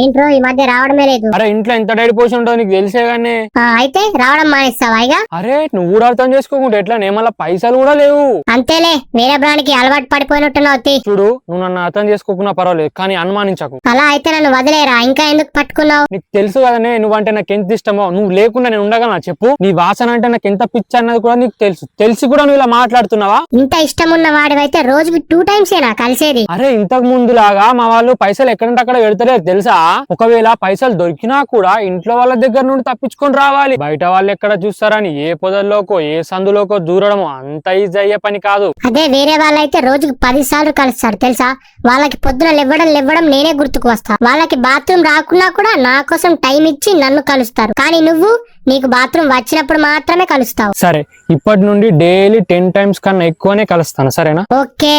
ఏంట్రో ఈ మధ్య రావడమే లేదు. అరే ఇంట్లో ఎంత డైరీ పోసి ఉంటుందో నీకు తెలిసే గానీ. అయితే రావడం మానేస్తావా ఇక? అరే నువ్వు కూడా అర్థం చేసుకోకుంటే ఎట్లా మళ్ళీ పైసలు కూడా లేవు. అంతేలే, వేరే బ్రాండ్కి అలవాటు పడిపోయినట్టున్నావు. చూడు నువ్వు నన్ను అర్థం చేసుకోకున్నా పర్వాలేదు, కానీ అనుమానించకు. అలా అయితే నన్ను వదిలేరా, ఇంకా ఎందుకు పట్టుకున్నావు? నీకు తెలుసు కదనే నువ్వంటే నాకు ఎంత ఇష్టమో. నువ్వు లేకుండా నేను ఉండగలనా చెప్పు? నీ వాసన అంటే నాకు ఎంత పిచ్చి అన్నది కూడా నీకు తెలుసు. తెలిసి కూడా నువ్వు ఇలా మాట్లాడుతున్నావా? ఇంత ఇష్టం ఉన్న వాడివైతే రోజుకి 2 times ఏనా కలిసేది? అరే ఇంతకు ముందు లాగా మా వాళ్ళు పైసలు ఎక్కడంటే అక్కడ పెడతలేదు తెలుసా. ఒకవేళ పైసలు దొరికినా కూడా ఇంట్లో వాళ్ళ దగ్గర నుండి తప్పించుకొని రావాలి. బయట వాళ్ళు ఎక్కడ చూస్తారని ఏ పొదల్లోకో ఏ సందులోకో దూరడం అంత ఈజీ అయ్యే పని కాదు. అదే వేరే వాళ్ళైతే రోజుకి 10 సార్లు కలుస్తారు తెలుసా. వాళ్ళకి పొద్దున లేవ్వడం నేనే గుర్తుకు వస్తా. వాళ్ళకి బాత్రూమ్ రాకున్నా కూడా నా కోసం టైం ఇచ్చి నన్ను కలుస్తారు. కానీ నువ్వు నీకు బాత్రూమ్ వచ్చినప్పుడు మాత్రమే కలుస్తావు. సరే ఇప్పటి నుండి డైలీ 10 times కన్నా ఎక్కువనే కలుస్తాను, సరేనా? ఓకే.